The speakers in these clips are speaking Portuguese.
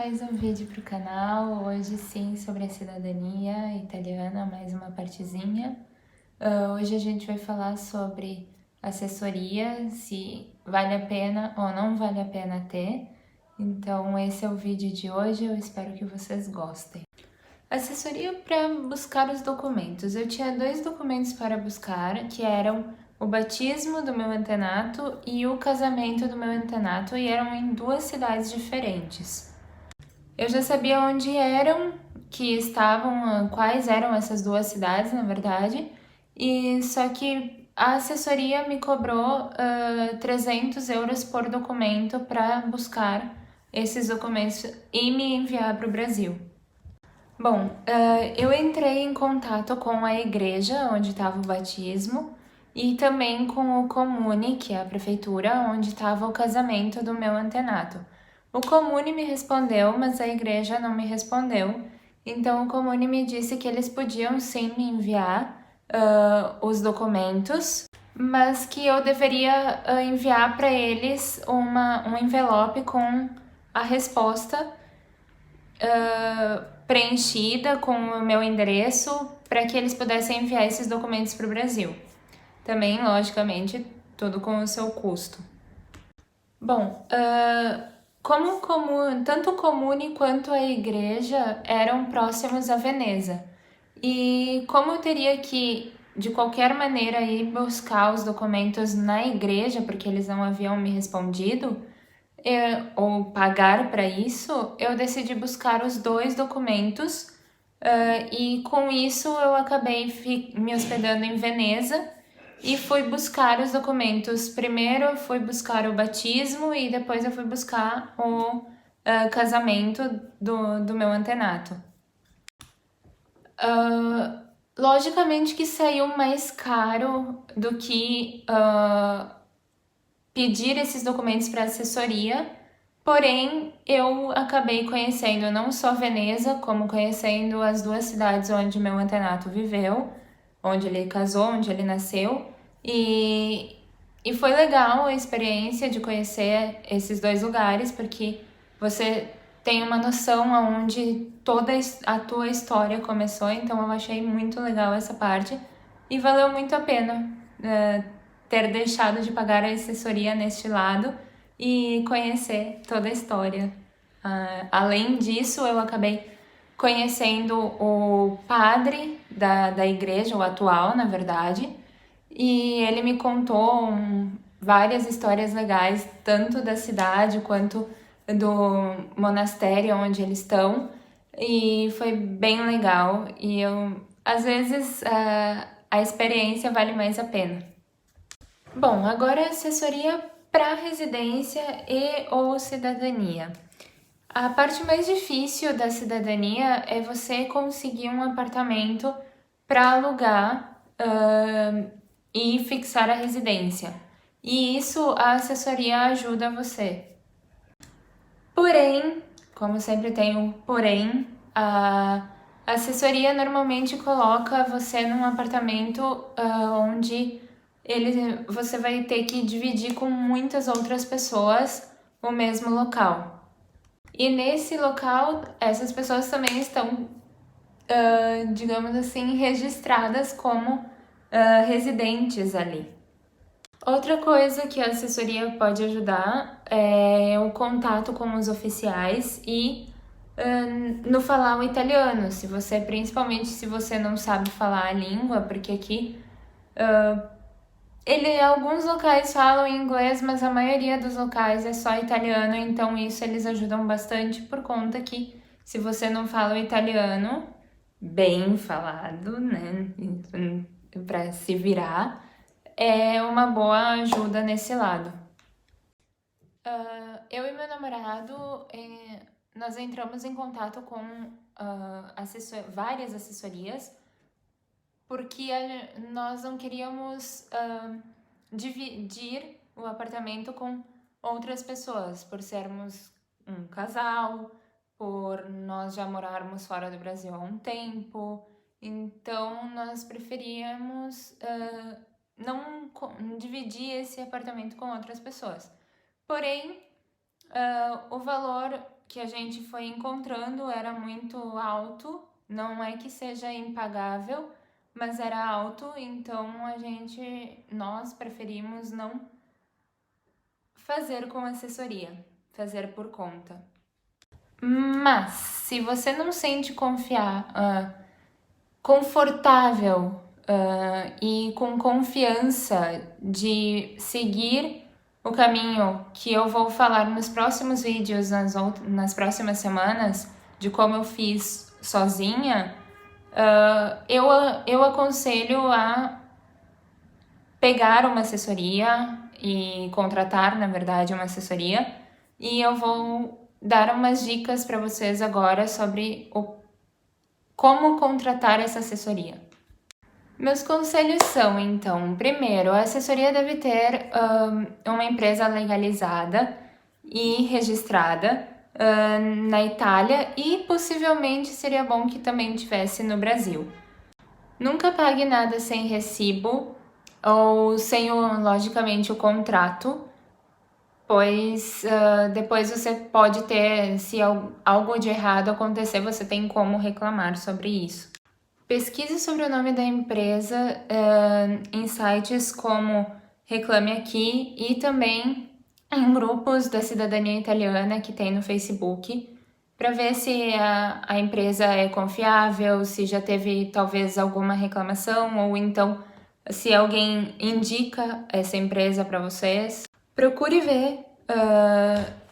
mais um vídeo para o canal, hoje sim sobre a cidadania italiana, mais uma partezinha. Hoje a gente vai falar sobre assessoria, se vale a pena ou não vale a pena ter. Então esse é o vídeo de hoje, eu espero que vocês gostem. Assessoria para buscar os documentos. Eu tinha 2 documentos para buscar, que eram o batismo do meu antenato e o casamento do meu antenato, e eram em 2 cidades diferentes. Eu já sabia onde eram, que estavam, quais eram essas 2 cidades, na verdade, e só que a assessoria me cobrou 300 euros por documento para buscar esses documentos e me enviar para o Brasil. Bom, eu entrei em contato com a igreja onde estava o batismo e também com o Comune, que é a prefeitura, onde estava o casamento do meu antenato. O Comune me respondeu, mas a igreja não me respondeu. Então o Comune me disse que eles podiam sim me enviar os documentos, mas que eu deveria enviar para eles um envelope com a resposta preenchida com o meu endereço para que eles pudessem enviar esses documentos para o Brasil. Também, logicamente, tudo com o seu custo. Bom, tanto o Comune quanto a igreja eram próximos a Veneza. E como eu teria que, de qualquer maneira, ir buscar os documentos na igreja, porque eles não haviam me respondido, ou pagar para isso, eu decidi buscar os 2 documentos e com isso eu acabei me hospedando em Veneza e fui buscar os documentos. Primeiro eu fui buscar o batismo e depois eu fui buscar o casamento do meu antenato. Logicamente que saiu mais caro do que pedir esses documentos para assessoria, porém eu acabei conhecendo não só Veneza, como conhecendo as 2 cidades onde meu antenato viveu, onde ele casou, onde ele nasceu, e foi legal a experiência de conhecer esses 2 lugares, porque você tem uma noção aonde toda a tua história começou, então eu achei muito legal essa parte e valeu muito a pena ter deixado de pagar a assessoria neste lado e conhecer toda a história. Além disso, eu acabei conhecendo o padre da igreja, o atual, na verdade, e ele me contou várias histórias legais, tanto da cidade quanto do monastério onde eles estão, e foi bem legal. E eu, às vezes, a experiência vale mais a pena. Bom, agora assessoria para residência e ou cidadania. A parte mais difícil da cidadania é você conseguir um apartamento para alugar e fixar a residência. E isso a assessoria ajuda você. Porém, como sempre tem um porém, a assessoria normalmente coloca você num apartamento onde você vai ter que dividir com muitas outras pessoas o mesmo local. E nesse local, essas pessoas também estão, digamos assim, registradas como residentes ali. Outra coisa que a assessoria pode ajudar é o contato com os oficiais e no falar o italiano, principalmente se você não sabe falar a língua, porque aqui alguns locais falam inglês, mas a maioria dos locais é só italiano, então isso eles ajudam bastante por conta que se você não fala o italiano bem falado, né, para se virar, é uma boa ajuda nesse lado. Eu e meu namorado, nós entramos em contato com várias assessorias, porque nós não queríamos dividir o apartamento com outras pessoas, por sermos um casal, por nós já morarmos fora do Brasil há um tempo. Então, nós preferíamos não dividir esse apartamento com outras pessoas. Porém, o valor que a gente foi encontrando era muito alto, não é que seja impagável, mas era alto, então nós preferimos não fazer com assessoria, fazer por conta. Mas, se você não sente confortável e com confiança de seguir o caminho que eu vou falar nos próximos vídeos, nas próximas semanas, de como eu fiz sozinha, eu aconselho a pegar uma assessoria e contratar, na verdade, uma assessoria, e eu vou dar umas dicas para vocês agora sobre como contratar essa assessoria. Meus conselhos são, então, primeiro, a assessoria deve ter uma empresa legalizada e registrada na Itália e possivelmente seria bom que também tivesse no Brasil. Nunca pague nada sem recibo ou sem, logicamente, o contrato, pois depois você pode ter, se algo de errado acontecer, você tem como reclamar sobre isso. Pesquise sobre o nome da empresa em sites como Reclame Aqui e também em grupos da cidadania italiana que tem no Facebook, para ver se a empresa é confiável, se já teve talvez alguma reclamação ou então se alguém indica essa empresa para vocês. Procure ver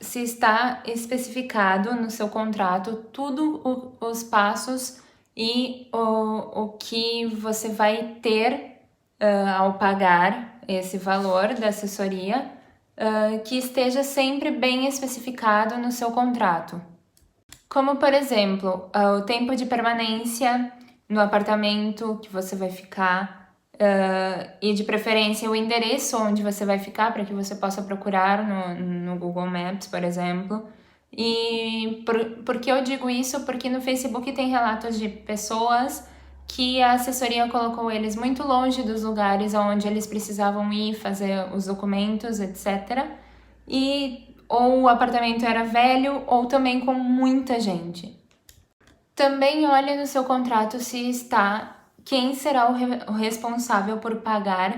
se está especificado no seu contrato tudo os passos e o que você vai ter ao pagar esse valor da assessoria, que esteja sempre bem especificado no seu contrato. Como, por exemplo, o tempo de permanência no apartamento que você vai ficar, e de preferência o endereço onde você vai ficar para que você possa procurar no Google Maps, por exemplo. E por que eu digo isso? Porque no Facebook tem relatos de pessoas que a assessoria colocou eles muito longe dos lugares onde eles precisavam ir fazer os documentos, etc. Ou o apartamento era velho ou também com muita gente. Também olhe no seu contrato se está quem será o responsável por pagar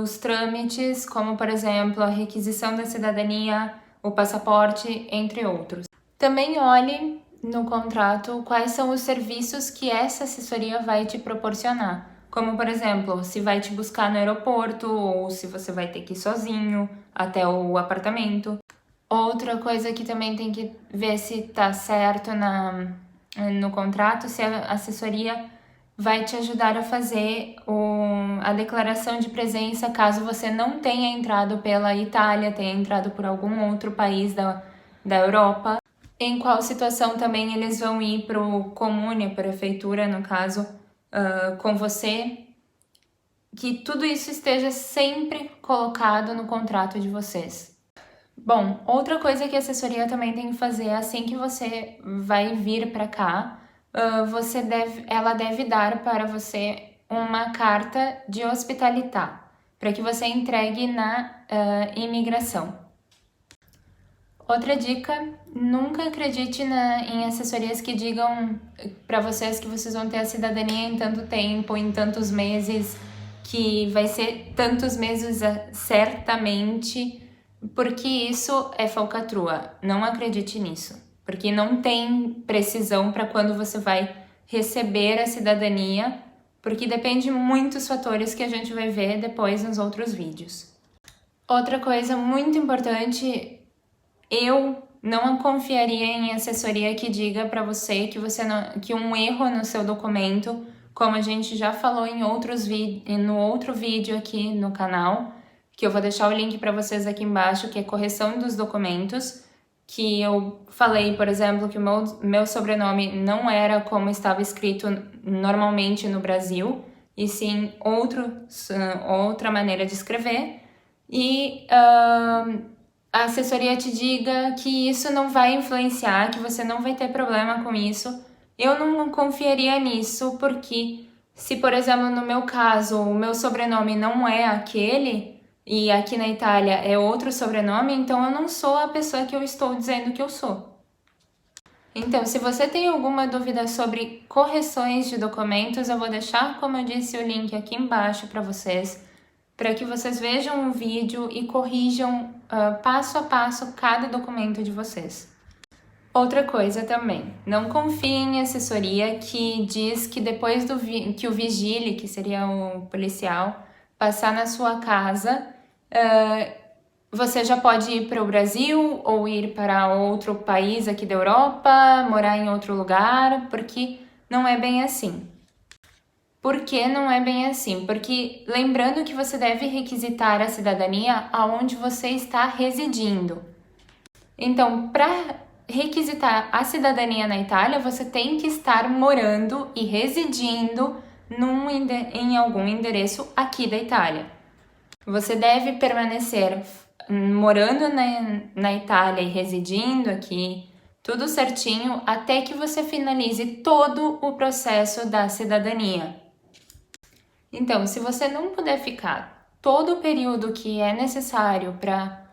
os trâmites, como por exemplo a requisição da cidadania, o passaporte, entre outros. Também olhe no contrato quais são os serviços que essa assessoria vai te proporcionar, como por exemplo, se vai te buscar no aeroporto ou se você vai ter que ir sozinho até o apartamento. Outra coisa que também tem que ver se está certo no contrato, se a assessoria vai te ajudar a fazer a declaração de presença caso você não tenha entrado pela Itália, tenha entrado por algum outro país da Europa. Em qual situação também eles vão ir para o comune, a prefeitura, no caso, com você. Que tudo isso esteja sempre colocado no contrato de vocês. Bom, outra coisa que a assessoria também tem que fazer assim que você vai vir para cá, ela deve dar para você uma carta de hospitalità, para que você entregue na imigração. Outra dica, nunca acredite em assessorias que digam para vocês que vocês vão ter a cidadania em tanto tempo, em tantos meses, que vai ser tantos meses certamente, porque isso é falcatrua. Não acredite nisso, porque não tem precisão para quando você vai receber a cidadania, porque depende de muitos fatores que a gente vai ver depois nos outros vídeos. Outra coisa muito importante, eu não confiaria em assessoria que diga para você que um erro no seu documento, como a gente já falou no outro vídeo aqui no canal, que eu vou deixar o link para vocês aqui embaixo, que é correção dos documentos, que eu falei, por exemplo, que o meu sobrenome não era como estava escrito normalmente no Brasil, e sim outra maneira de escrever, e a assessoria te diga que isso não vai influenciar, que você não vai ter problema com isso. Eu não confiaria nisso, porque se, por exemplo, no meu caso, o meu sobrenome não é aquele, e aqui na Itália é outro sobrenome, então eu não sou a pessoa que eu estou dizendo que eu sou. Então, se você tem alguma dúvida sobre correções de documentos, eu vou deixar, como eu disse, o link aqui embaixo para que vocês vejam o vídeo e corrijam passo a passo cada documento de vocês. Outra coisa também, não confie em assessoria que diz que depois que o vigile, que seria o policial, passar na sua casa, você já pode ir para o Brasil ou ir para outro país aqui da Europa, morar em outro lugar, porque não é bem assim. Por que não é bem assim? Porque lembrando que você deve requisitar a cidadania aonde você está residindo. Então, para requisitar a cidadania na Itália, você tem que estar morando e residindo em algum endereço aqui da Itália. Você deve permanecer morando na Itália e residindo aqui, tudo certinho, até que você finalize todo o processo da cidadania. Então, se você não puder ficar todo o período que é necessário para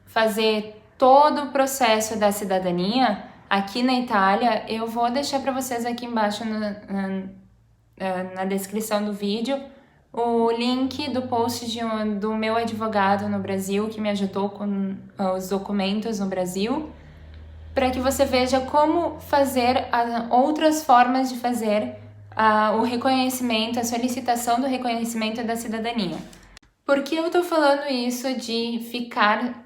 fazer todo o processo da cidadania aqui na Itália, eu vou deixar para vocês aqui embaixo na descrição do vídeo o link do post do meu advogado no Brasil, que me ajudou com os documentos no Brasil, para que você veja como fazer outras formas de fazer o reconhecimento, a solicitação do reconhecimento da cidadania. Por que eu tô falando isso de ficar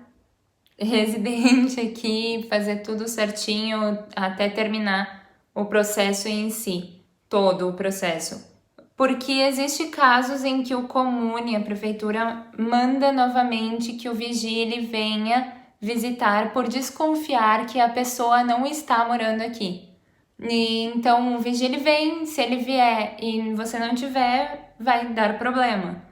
residente aqui, fazer tudo certinho até terminar o processo em si, todo o processo? Porque existe casos em que o comune, a prefeitura, manda novamente que o vigile venha visitar por desconfiar que a pessoa não está morando aqui. E, então o vigile vem, se ele vier e você não tiver, vai dar problema.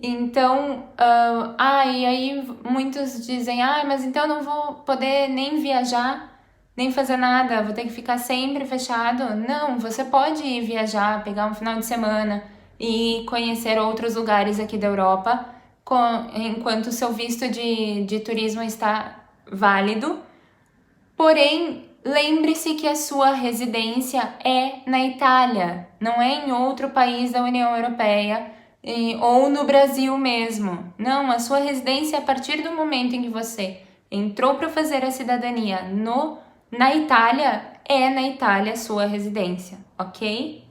Então, e aí muitos dizem, mas então eu não vou poder nem viajar, nem fazer nada, vou ter que ficar sempre fechado. Não, você pode ir viajar, pegar um final de semana e conhecer outros lugares aqui da Europa, enquanto o seu visto de turismo está válido. Porém, lembre-se que a sua residência é na Itália, não é em outro país da União Europeia ou no Brasil mesmo. Não, a sua residência, a partir do momento em que você entrou para fazer a cidadania na Itália, é na Itália a sua residência, ok?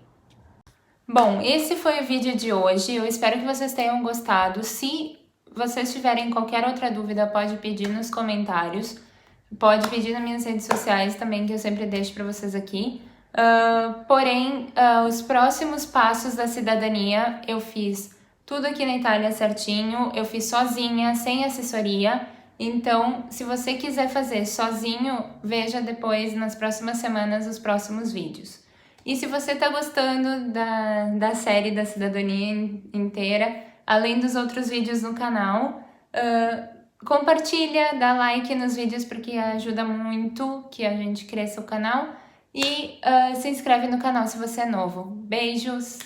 Bom, esse foi o vídeo de hoje. Eu espero que vocês tenham gostado. Se vocês tiverem qualquer outra dúvida, pode pedir nos comentários. Pode pedir nas minhas redes sociais também, que eu sempre deixo para vocês aqui. Porém, os próximos passos da cidadania eu fiz tudo aqui na Itália certinho, eu fiz sozinha, sem assessoria. Então, se você quiser fazer sozinho, veja depois, nas próximas semanas, os próximos vídeos. E se você está gostando da série da cidadania inteira, além dos outros vídeos no canal, compartilha, dá like nos vídeos porque ajuda muito que a gente cresça o canal. E se inscreve no canal se você é novo. Beijos!